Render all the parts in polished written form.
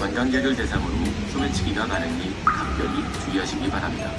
관광객을 대상으로 소매치기가 가능하니 각별히 주의하시기 바랍니다.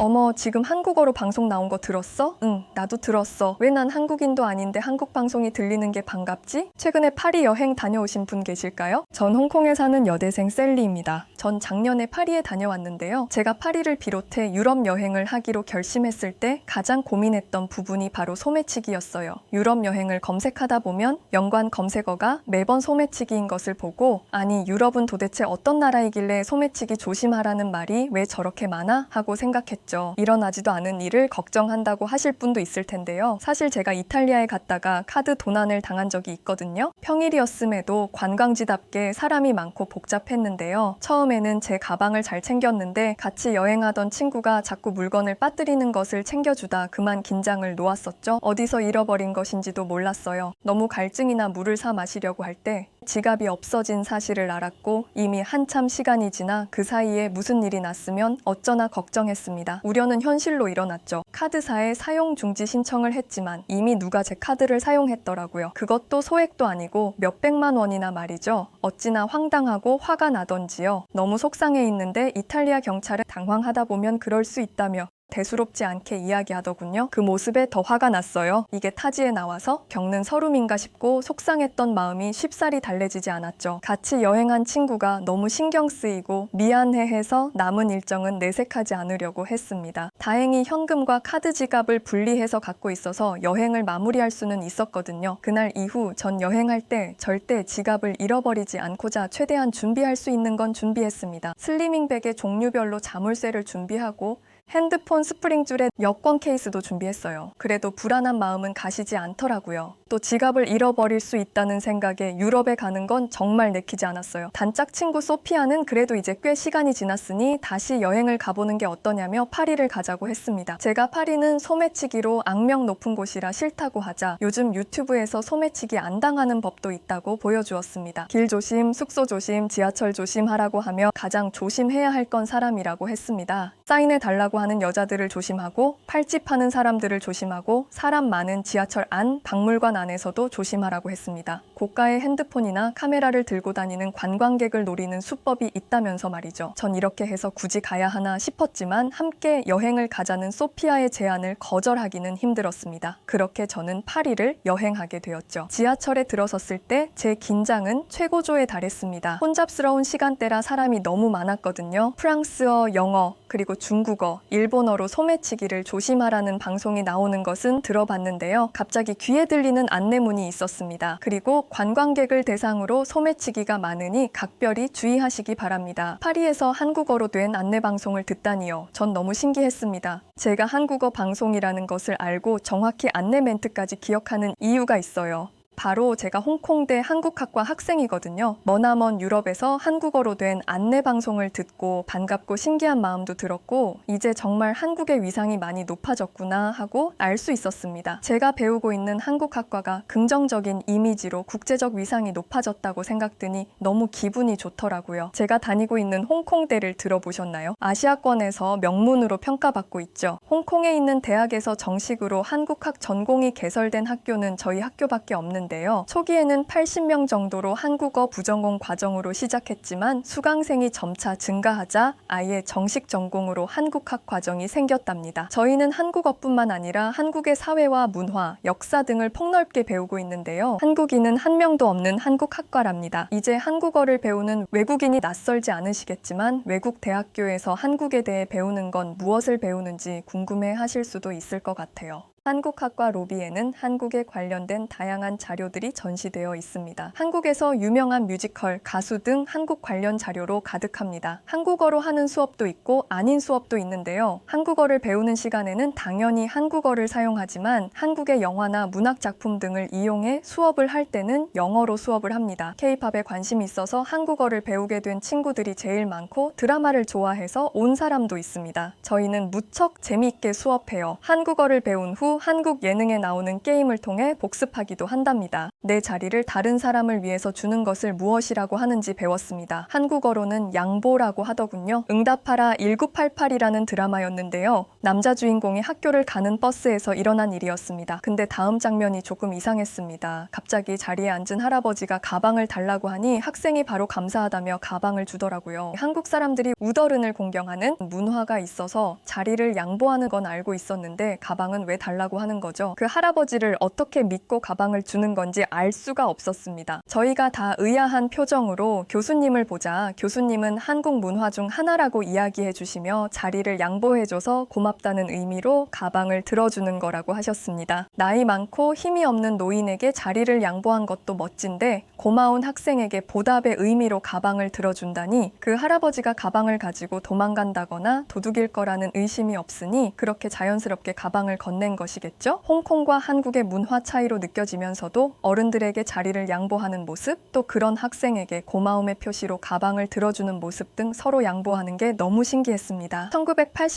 어머, 지금 한국어로 방송 나온 거 들었어? 응, 나도 들었어. 왜 난 한국인도 아닌데 한국 방송이 들리는 게 반갑지? 최근에 파리 여행 다녀오신 분 계실까요? 전 홍콩에 사는 여대생 셀리입니다. 전 작년에 파리에 다녀왔는데요. 제가 파리를 비롯해 유럽 여행을 하기로 결심했을 때 가장 고민했던 부분이 바로 소매치기였어요. 유럽 여행을 검색하다 보면 연관 검색어가 매번 소매치기인 것을 보고, 아니 유럽은 도대체 어떤 나라이길래 소매치기 조심하라는 말이 왜 저렇게 많아? 하고 생각했죠. 일어나지도 않은 일을 걱정한다고 하실 분도 있을 텐데요. 사실 제가 이탈리아에 갔다가 카드 도난을 당한 적이 있거든요. 평일이었음에도 관광지답게 사람이 많고 복잡했는데요. 처음에는 제 가방을 잘 챙겼는데 같이 여행하던 친구가 자꾸 물건을 빠뜨리는 것을 챙겨주다 그만 긴장을 놓았었죠. 어디서 잃어버린 것인지도 몰랐어요. 너무 갈증이나 물을 사 마시려고 할 때 지갑이 없어진 사실을 알았고, 이미 한참 시간이 지나 그 사이에 무슨 일이 났으면 어쩌나 걱정했습니다. 우려는 현실로 일어났죠. 카드사에 사용 중지 신청을 했지만 이미 누가 제 카드를 사용했더라고요. 그것도 소액도 아니고 몇백만 원이나 말이죠. 어찌나 황당하고 화가 나던지요. 너무 속상해 있는데 이탈리아 경찰은 당황하다 보면 그럴 수 있다며 대수롭지 않게 이야기하더군요. 그 모습에 더 화가 났어요. 이게 타지에 나와서 겪는 서름인가 싶고 속상했던 마음이 쉽사리 달래지지 않았죠. 같이 여행한 친구가 너무 신경 쓰이고 미안해해서 남은 일정은 내색하지 않으려고 했습니다. 다행히 현금과 카드 지갑을 분리해서 갖고 있어서 여행을 마무리할 수는 있었거든요. 그날 이후 전 여행할 때 절대 지갑을 잃어버리지 않고자 최대한 준비할 수 있는 건 준비했습니다. 슬리밍백에 종류별로 자물쇠를 준비하고 핸드폰 스프링줄에 여권 케이스도 준비했어요. 그래도 불안한 마음은 가시지 않더라고요. 또 지갑을 잃어버릴 수 있다는 생각에 유럽에 가는 건 정말 내키지 않았어요. 단짝 친구 소피아는 그래도 이제 꽤 시간이 지났으니 다시 여행을 가보는 게 어떠냐며 파리를 가자고 했습니다. 제가 파리는 소매치기로 악명 높은 곳이라 싫다고 하자 요즘 유튜브에서 소매치기 안 당하는 법도 있다고 보여주었습니다. 길 조심, 숙소 조심, 지하철 조심하라고 하며 가장 조심해야 할 건 사람이라고 했습니다. 사인해달라고 하는 여자들을 조심하고, 팔찌파는 사람들을 조심하고, 사람 많은 지하철 안, 박물관 안에서도 조심하라고 했습니다. 고가의 핸드폰이나 카메라를 들고 다니는 관광객을 노리는 수법이 있다면서 말이죠. 전 이렇게 해서 굳이 가야 하나 싶었지만 함께 여행을 가자는 소피아의 제안을 거절하기는 힘들었습니다. 그렇게 저는 파리를 여행하게 되었죠. 지하철에 들어섰을 때 제 긴장은 최고조에 달했습니다. 혼잡스러운 시간대라 사람이 너무 많았거든요. 프랑스어, 영어, 그리고 중국어, 일본어로 소매치기를 조심하라는 방송이 나오는 것은 들어봤는데요. 갑자기 귀에 들리는 안내문이 있었습니다. 그리고 관광객을 대상으로 소매치기가 많으니 각별히 주의하시기 바랍니다. 파리에서 한국어로 된 안내방송을 듣다니요. 전 너무 신기했습니다. 제가 한국어 방송이라는 것을 알고 정확히 안내 멘트까지 기억하는 이유가 있어요. 바로 제가 홍콩대 한국학과 학생이거든요. 머나먼 유럽에서 한국어로 된 안내방송을 듣고 반갑고 신기한 마음도 들었고, 이제 정말 한국의 위상이 많이 높아졌구나 하고 알 수 있었습니다. 제가 배우고 있는 한국학과가 긍정적인 이미지로 국제적 위상이 높아졌다고 생각드니 너무 기분이 좋더라고요. 제가 다니고 있는 홍콩대를 들어보셨나요? 아시아권에서 명문으로 평가받고 있죠. 홍콩에 있는 대학에서 정식으로 한국학 전공이 개설된 학교는 저희 학교밖에 없는데 초기에는 80명 정도로 한국어 부전공 과정으로 시작했지만 수강생이 점차 증가하자 아예 정식 전공으로 한국학 과정이 생겼답니다. 저희는 한국어뿐만 아니라 한국의 사회와 문화, 역사 등을 폭넓게 배우고 있는데요. 한국인은 한 명도 없는 한국학과랍니다. 이제 한국어를 배우는 외국인이 낯설지 않으시겠지만 외국 대학교에서 한국에 대해 배우는 건 무엇을 배우는지 궁금해 하실 수도 있을 것 같아요. 한국학과 로비에는 한국에 관련된 다양한 자료들이 전시되어 있습니다. 한국에서 유명한 뮤지컬, 가수 등 한국 관련 자료로 가득합니다. 한국어로 하는 수업도 있고 아닌 수업도 있는데요. 한국어를 배우는 시간에는 당연히 한국어를 사용하지만 한국의 영화나 문학 작품 등을 이용해 수업을 할 때는 영어로 수업을 합니다. K-팝에 관심이 있어서 한국어를 배우게 된 친구들이 제일 많고 드라마를 좋아해서 온 사람도 있습니다. 저희는 무척 재미있게 수업해요. 한국어를 배운 후 한국 예능에 나오는 게임을 통해 복습하기도 한답니다. 내 자리를 다른 사람을 위해서 주는 것을 무엇이라고 하는지 배웠습니다. 한국어로는 양보라고 하더군요. 응답하라 1988이라는 드라마였는데요. 남자 주인공이 학교를 가는 버스에서 일어난 일이었습니다. 근데 다음 장면이 조금 이상했습니다. 갑자기 자리에 앉은 할아버지가 가방을 달라고 하니 학생이 바로 감사하다며 가방을 주더라고요. 한국 사람들이 우더른을 공경하는 문화가 있어서 자리를 양보하는 건 알고 있었는데 가방은 왜 달라고 하는 거죠? 그 할아버지를 어떻게 믿고 가방을 주는 건지 알 수가 없었습니다. 저희가 다 의아한 표정으로 교수님을 보자 교수님은 한국 문화 중 하나라고 이야기해 주시며 자리를 양보해줘서 고맙다는 의미로 가방을 들어주는 거라고 하셨습니다. 나이 많고 힘이 없는 노인에게 자리를 양보한 것도 멋진데 고마운 학생에게 보답의 의미로 가방을 들어준다니 그 할아버지가 가방을 가지고 도망간다거나 도둑일 거라는 의심이 없으니 그렇게 자연스럽게 가방을 건넨 것이겠죠? 홍콩과 한국의 문화 차이로 느껴지면서도 어른들에게 자리를 양보하는 모습, 또 그런 학생에게 고마움의 표시로 가방을 들어주는 모습 등 서로 양보하는 게 너무 신기했습니다.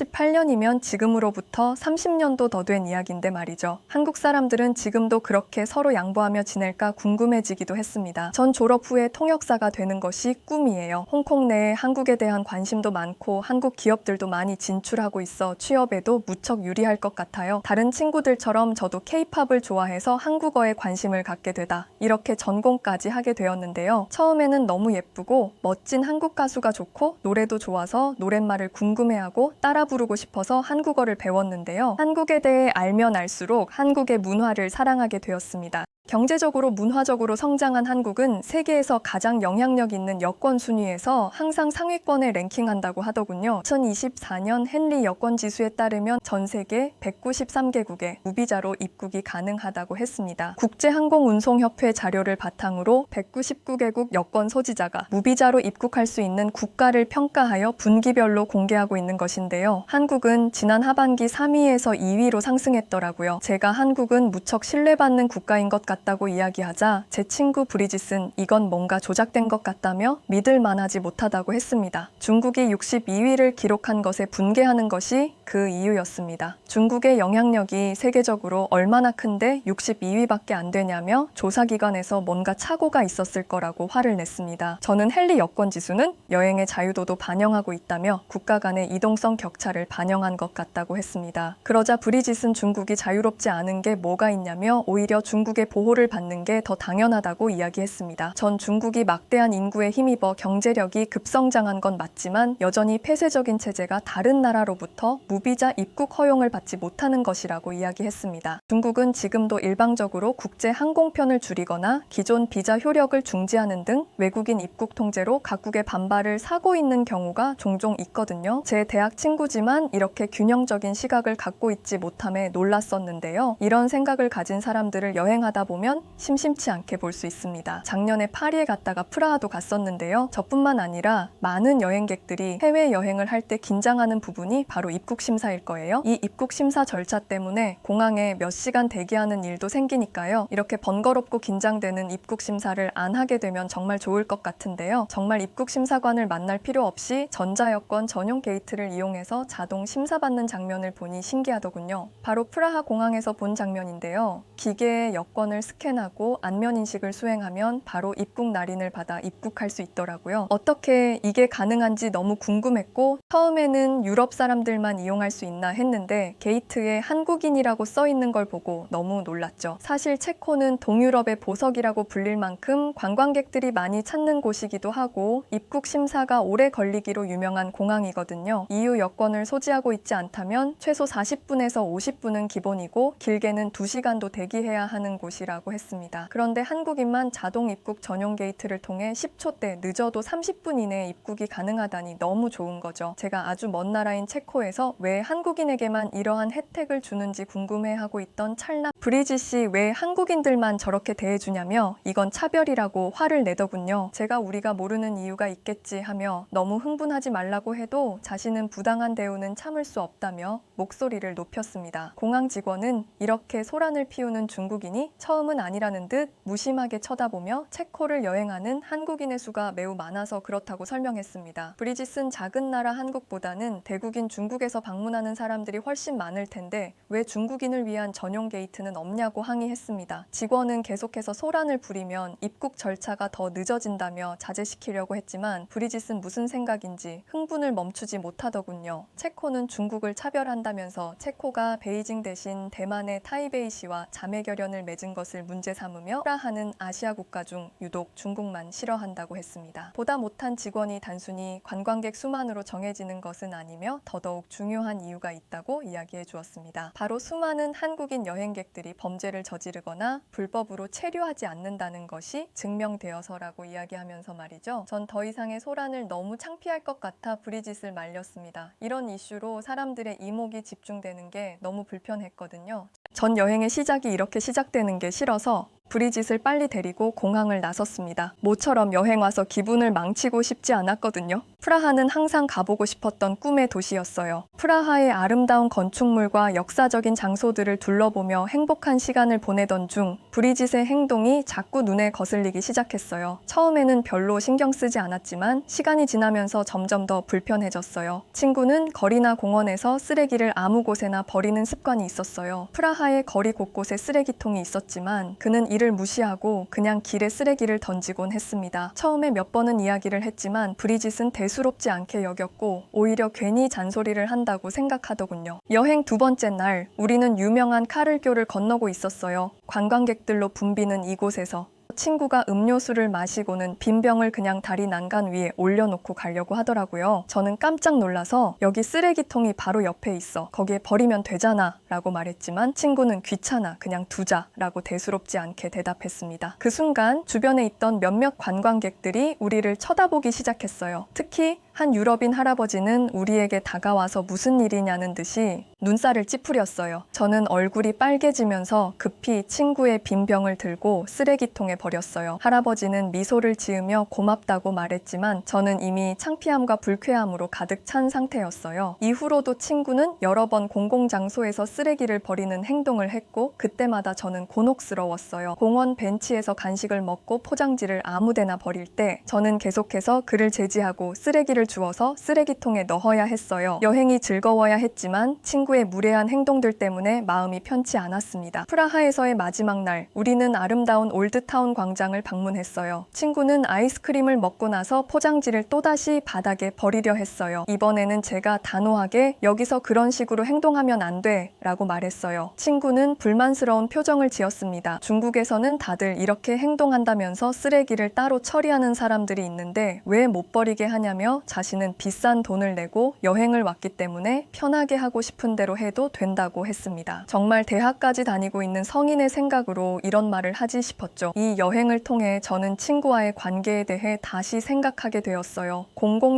1988년이면 지금으로부터 30년도 더 된 이야기인데 말이죠. 한국 사람들은 지금도 그렇게 서로 양보하며 지낼까 궁금해지기도 했습니다. 전 졸업 후에 통역사가 되는 것이 꿈이에요. 홍콩 내에 한국에 대한 관심도 많고 한국 기업들도 많이 진출하고 있어 취업에도 무척 유리할 것 같아요. 다른 친구들처럼 저도 K-팝을 좋아해서 한국어에 관심을 갖게 되다. 이렇게 전공까지 하게 되었는데요. 처음에는 너무 예쁘고 멋진 한국 가수가 좋고 노래도 좋아서 노랫말을 궁금해하고 따라 부르고 싶어서 한국어를 배웠는데요. 한국에 대해 알면 알수록 한국의 문화를 사랑하게 되었습니다. 경제적으로 문화적으로 성장한 한국은 세계에서 가장 영향력 있는 여권 순위에서 항상 상위권에 랭킹한다고 하더군요. 2024년 헨리 여권 지수에 따르면 전 세계 193개국에 무비자로 입국이 가능하다고 했습니다. 국제항공운송협회 자료를 바탕으로 199개국 여권 소지자가 무비자로 입국할 수 있는 국가를 평가하여 분기별로 공개하고 있는 것인데요. 한국은 지난 하반기 3위에서 2위로 상승했더라고요. 제가 한국은 무척 신뢰받는 국가인 것 같다고 이야기하자 제 친구 브리짓은 이건 뭔가 조작된 것 같다며 믿을 만하지 못하다고 했습니다. 중국이 62위를 기록한 것에 분개하는 것이 그 이유였습니다. 중국의 영향력이 세계적으로 얼마나 큰데 62위밖에 안 되냐며 조사기관에서 뭔가 착오가 있었을 거라고 화를 냈습니다. 저는 헨리 여권 지수는 여행의 자유도도 반영하고 있다며 국가 간의 이동성 격차를 반영한 것 같다고 했습니다. 그러자 브리짓은 중국이 자유롭지 않은 게 뭐가 있냐며 오히려 중국의 보호를 받는 게 더 당연하다고 이야기했습니다. 전 중국이 막대한 인구에 힘입어 경제력이 급성장한 건 맞지만 여전히 폐쇄적인 체제가 다른 나라로부터 무비자 입국 허용을 받지 못하는 것이라고 이야기했습니다. 중국은 지금도 일방적으로 국제 항공편을 줄이거나 기존 비자 효력을 중지하는 등 외국인 입국 통제로 각국의 반발을 사고 있는 경우가 종종 있거든요. 제 대학 친구지만 이렇게 균형적인 시각을 갖고 있지 못함에 놀랐었는데요. 이런 생각을 가진 사람들을 여행하다 보면 심심치 않게 볼 수 있습니다. 작년에 파리에 갔다가 프라하도 갔었는데요. 저뿐만 아니라 많은 여행객들이 해외여행을 할 때 긴장하는 부분이 바로 입국 심사일 거예요. 이 입국 심사 절차 때문에 공항에 몇 시간 대기하는 일도 생기니까요. 이렇게 번거롭고 긴장되는 입국 심사를 안 하게 되면 정말 좋을 것 같은데요. 정말 입국 심사관을 만날 필요 없이 전자여권 전용 게이트를 이용해서 자동 심사받는 장면을 보니 신기하더군요. 바로 프라하 공항에서 본 장면인데요. 기계에 여권을 스캔하고 안면 인식을 수행하면 바로 입국 날인을 받아 입국할 수 있더라고요. 어떻게 이게 가능한지 너무 궁금했고 처음에는 유럽 사람들만 이용할 수 있나 했는데 게이트에 한국인이라고 써 있는 걸 보고 너무 놀랐죠. 사실 체코는 동유럽의 보석이라고 불릴 만큼 관광객들이 많이 찾는 곳이기도 하고 입국 심사가 오래 걸리기로 유명한 공항이거든요. EU 여권을 소지하고 있지 않다면 최소 40분에서 50분은 기본이고 길게는 2시간도 대기해야 하는 곳이라고 했습니다. 그런데 한국인만 자동 입국 전용 게이트를 통해 10초대 늦어도 30분 이내에 입국이 가능하다니 너무 좋은 거죠. 제가 아주 먼 나라인 체코에서 왜 한국인에게만 이러한 혜택을 주는지 궁금해하고 있던 찰나 브리짓이 왜 한국인들만 저렇게 대해주냐며 이건 차별이라고 화를 내더군요. 제가 우리가 모르는 이유가 있겠지 하며 너무 흥분하지 말라고 해도 자신은 부당한 대우는 참을 수 없다며 목소리를 높였습니다. 공항 직원은 이렇게 소란을 피우는 중국인이 처음은 아니라는 듯 무심하게 쳐다보며 체코를 여행하는 한국인의 수가 매우 많아서 그렇다고 설명했습니다. 브리짓은 작은 나라 한국보다는 대국인 중국에서 방문하는 사람들이 훨씬 많을 텐데 왜 중국인을 위한 전용 게이트는 없냐고 항의했습니다. 직원은 계속해서 소란을 부리면 입국 절차가 더 늦어진다며 자제시키려고 했지만 브리짓은 무슨 생각인지 흥분을 멈추지 못하더군요. 체코는 중국을 차별한다면서 체코가 베이징 대신 대만의 타이베이시와 자매결연을 맺은 것을 문제 삼으며 프라하는 아시아 국가 중 유독 중국만 싫어한다고 했습니다. 보다 못한 직원이 단순히 관광객 수만으로 정해지는 것은 아니며 더더욱 중요한 이유가 있다고 이야기해 주었습니다. 바로 수많은 한국인 여행객들이 범죄를 저지르거나 불법으로 체류하지 않는다는 것이 증명되어서라고 이야기하면서 말이죠. 전 더 이상의 소란을 너무 창피할 것 같아 브리짓을 말렸습니다. 이런 이슈로 사람들의 이목이 집중되는 게 너무 불편했거든요. 전 여행의 시작이 이렇게 시작되는 게 싫어서 브리짓을 빨리 데리고 공항을 나섰습니다. 모처럼 여행 와서 기분을 망치고 싶지 않았거든요. 프라하는 항상 가보고 싶었던 꿈의 도시였어요. 프라하의 아름다운 건축물과 역사적인 장소들을 둘러보며 행복한 시간을 보내던 중 브리짓의 행동이 자꾸 눈에 거슬리기 시작했어요. 처음에는 별로 신경 쓰지 않았지만 시간이 지나면서 점점 더 불편해졌어요. 친구는 거리나 공원에서 쓰레기를 아무 곳에나 버리는 습관이 있었어요. 프라하의 거리 곳곳에 쓰레기통이 있었지만 그는 이를 무시하고 그냥 길에 쓰레기를 던지곤 했습니다. 처음에 몇 번은 이야기를 했지만 브리짓은 대수롭지 않게 여겼고 오히려 괜히 잔소리를 한다고 생각하더군요. 여행 두 번째 날 우리는 유명한 카를교를 건너고 있었어요. 관광객들로 붐비는 이곳에서 친구가 음료수를 마시고는 빈 병을 그냥 다리 난간 위에 올려놓고 가려고 하더라고요. 저는 깜짝 놀라서 여기 쓰레기통이 바로 옆에 있어. 거기에 버리면 되잖아 라고 말했지만 친구는 귀찮아. 그냥 두자 라고 대수롭지 않게 대답했습니다. 그 순간 주변에 있던 몇몇 관광객들이 우리를 쳐다보기 시작했어요. 특히 한 유럽인 할아버지는 우리에게 다가와서 무슨 일이냐는 듯이 눈살을 찌푸렸어요. 저는 얼굴이 빨개지면서 급히 친구의 빈 병을 들고 쓰레기통에 버렸어요. 할아버지는 미소를 지으며 고맙다고 말했지만 저는 이미 창피함과 불쾌함으로 가득 찬 상태였어요. 이후로도 친구는 여러 번 공공장소에서 쓰레기를 버리는 행동을 했고 그때마다 저는 곤혹스러웠어요. 공원 벤치에서 간식을 먹고 포장지를 아무데나 버릴 때 저는 계속해서 그를 제지하고 쓰레기를 주워서 쓰레기통에 넣어야 했어요. 여행이 즐거워야 했지만 친구의 무례한 행동들 때문에 마음이 편치 않았습니다. 프라하에서의 마지막 날, 우리는 아름다운 올드타운 광장을 방문했어요. 친구는 아이스크림을 먹고 나서 포장지를 또다시 바닥에 버리려 했어요. 이번에는 제가 단호하게 여기서 그런 식으로 행동하면 안 돼 라고 말했어요. 친구는 불만스러운 표정을 지었습니다. 중국에서는 다들 이렇게 행동한다면서 쓰레기를 따로 처리하는 사람들이 있는데 왜 못 버리게 하냐며 자신은 비싼 돈을 내고 여행을 왔기 때문에 편하게 하고 싶은 대로 해도 된다고 했습니다. 정말 대학까지 다니고 있는 성인의 생각으로 이런 말을 하지 싶었죠. 이 여행을 통해 저는 친구와의 관계에 대해 다시 생각하게 되었어요.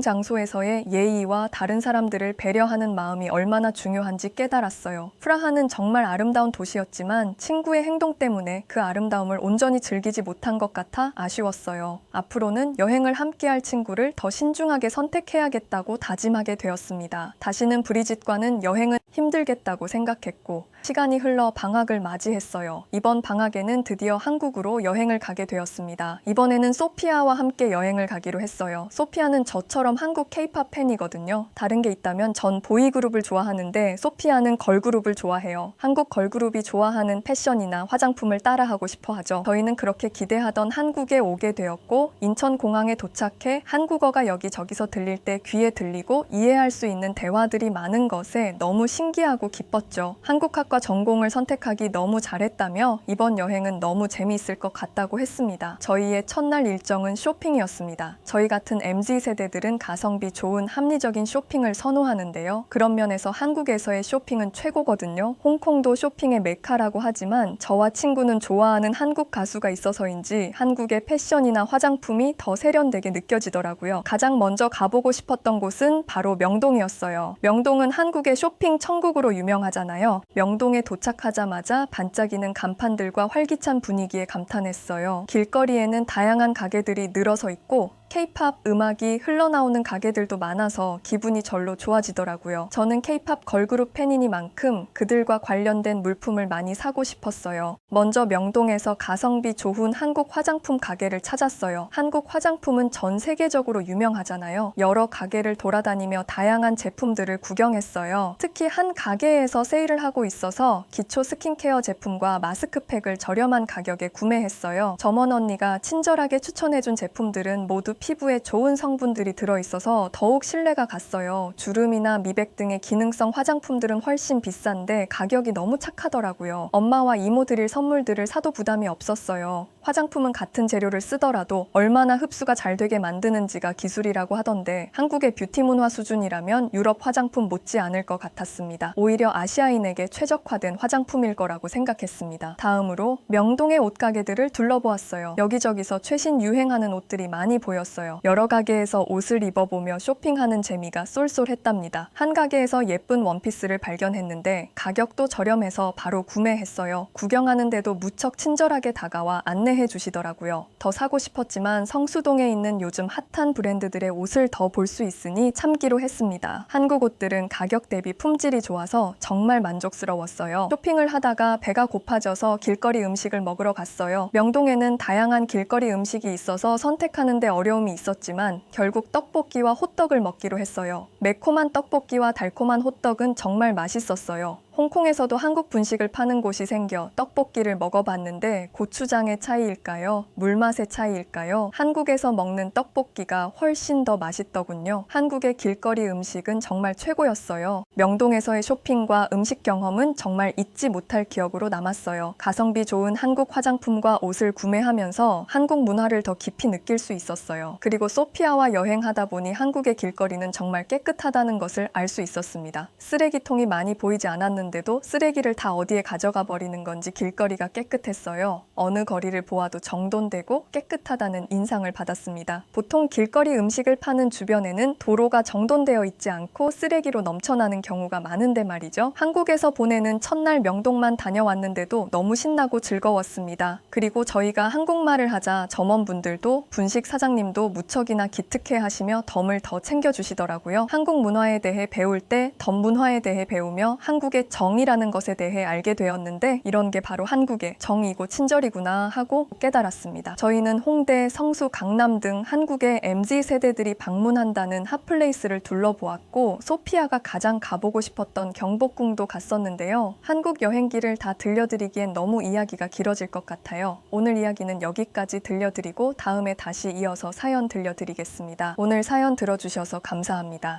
공공장소에서의 예의와 다른 사람들을 배려하는 마음이 얼마나 중요한지 깨달았어요. 프라하는 정말 아름다운 도시였지만 친구의 행동 때문에 그 아름다움을 온전히 즐기지 못한 것 같아 아쉬웠어요. 앞으로는 여행을 함께할 친구를 더 신중하게 선택해야겠다고 다짐하게 되었습니다. 다시는 브리짓과는 여행은 힘들겠다고 생각했고 시간이 흘러 방학을 맞이했어요. 이번 방학에는 드디어 한국으로 여행을 가게 되었습니다. 이번에는 소피아와 함께 여행을 가기로 했어요. 소피아는 저처럼 한국 K-팝 팬이거든요. 다른 게 있다면 전 보이그룹을 좋아하는데 소피아는 걸그룹을 좋아해요. 한국 걸그룹이 좋아하는 패션이나 화장품을 따라하고 싶어 하죠. 저희는 그렇게 기대하던 한국에 오게 되었고 인천공항에 도착해 한국어가 여기저기서 들릴 때 귀에 들리고 이해할 수 있는 대화들이 많은 것에 너무 신기하고 기뻤죠. 한국학과 전공을 선택하기 너무 잘했다며 이번 여행은 너무 재미있을 것 같다고 했습니다. 저희의 첫날 일정은 쇼핑이었습니다. 저희 같은 MZ세대들은 가성비 좋은 합리적인 쇼핑을 선호하는데요. 그런 면에서 한국에서의 쇼핑은 최고거든요. 홍콩도 쇼핑의 메카라고 하지만 저와 친구는 좋아하는 한국 가수가 있어서인지 한국의 패션이나 화장품이 더 세련되게 느껴지더라고요. 가장 먼저 가보고 싶었던 곳은 바로 명동이었어요. 명동은 한국의 쇼핑 천국으로 유명하잖아요. 명동에 도착하자마자 반짝이는 간판들과 활기찬 분위기에 감탄했어요. 길거리에는 다양한 가게들이 늘어서 있고 K-팝 음악이 흘러나오는 가게들도 많아서 기분이 절로 좋아지더라고요. 저는 K-팝 걸그룹 팬이니만큼 그들과 관련된 물품을 많이 사고 싶었어요. 먼저 명동에서 가성비 좋은 한국 화장품 가게를 찾았어요. 한국 화장품은 전 세계적으로 유명하잖아요. 여러 가게를 돌아다니며 다양한 제품들을 구경했어요. 특히 한 가게에서 세일을 하고 있어서 기초 스킨케어 제품과 마스크팩을 저렴한 가격에 구매했어요. 점원 언니가 친절하게 추천해준 제품들은 모두 피부에 좋은 성분들이 들어있어서 더욱 신뢰가 갔어요. 주름이나 미백 등의 기능성 화장품들은 훨씬 비싼데 가격이 너무 착하더라고요. 엄마와 이모 드릴 선물들을 사도 부담이 없었어요. 화장품은 같은 재료를 쓰더라도 얼마나 흡수가 잘 되게 만드는지가 기술이라고 하던데 한국의 뷰티 문화 수준이라면 유럽 화장품 못지 않을 것 같았습니다. 오히려 아시아인에게 최적화된 화장품일 거라고 생각했습니다. 다음으로 명동의 옷가게들을 둘러보았어요. 여기저기서 최신 유행하는 옷들이 많이 보였어요. 여러 가게에서 옷을 입어보며 쇼핑하는 재미가 쏠쏠했답니다. 한 가게에서 예쁜 원피스를 발견했는데 가격도 저렴해서 바로 구매했어요. 구경하는데도 무척 친절하게 다가와 안내해 주시더라고요. 더 사고 싶었지만 성수동에 있는 요즘 핫한 브랜드들의 옷을 더 볼 수 있으니 참기로 했습니다. 한국 옷들은 가격 대비 품질이 좋아서 정말 만족스러웠어요. 쇼핑을 하다가 배가 고파져서 길거리 음식을 먹으러 갔어요. 명동에는 다양한 길거리 음식이 있어서 선택하는데 어려움이 있었지만 결국 떡볶이와 호떡을 먹기로 했어요. 매콤한 떡볶이와 달콤한 호떡은 정말 맛있었어요. 홍콩에서도 한국 분식을 파는 곳이 생겨 떡볶이를 먹어봤는데 고추장의 차이일까요? 물맛의 차이일까요? 한국에서 먹는 떡볶이가 훨씬 더 맛있더군요. 한국의 길거리 음식은 정말 최고였어요. 명동에서의 쇼핑과 음식 경험은 정말 잊지 못할 기억으로 남았어요. 가성비 좋은 한국 화장품과 옷을 구매하면서 한국 문화를 더 깊이 느낄 수 있었어요. 그리고 소피아와 여행하다 보니 한국의 길거리는 정말 깨끗하다는 것을 알 수 있었습니다. 쓰레기통이 많이 보이지 않았는데도 쓰레기를 다 어디에 가져가 버리는 건지 길거리가 깨끗했어요. 어느 거리를 보아도 정돈되고 깨끗하다는 인상을 받았습니다. 보통 길거리 음식을 파는 주변에는 도로가 정돈되어 있지 않고 쓰레기로 넘쳐나는 경우가 많은데 말이죠. 한국에서 보내는 첫날 명동만 다녀왔는데도 너무 신나고 즐거웠습니다. 그리고 저희가 한국말을 하자 점원분들도 분식 사장님도 무척이나 기특해 하시며 덤을 더 챙겨주시더라고요. 한국 문화에 대해 배울 때 덤 문화에 대해 배우며 한국의 정이라는 것에 대해 알게 되었는데 이런 게 바로 한국의 정이고 친절이구나 하고 깨달았습니다. 저희는 홍대, 성수, 강남 등 한국의 MZ세대들이 방문한다는 핫플레이스를 둘러보았고 소피아가 가장 가보고 싶었던 경복궁도 갔었는데요. 한국 여행기를 다 들려드리기엔 너무 이야기가 길어질 것 같아요. 오늘 이야기는 여기까지 들려드리고 다음에 다시 이어서 사연 들려드리겠습니다. 오늘 사연 들어주셔서 감사합니다.